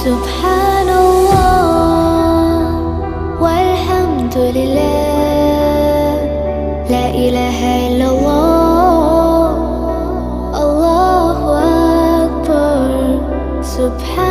سبحان الله والحمد لله، لا إله إلا الله، الله أكبر. سبحان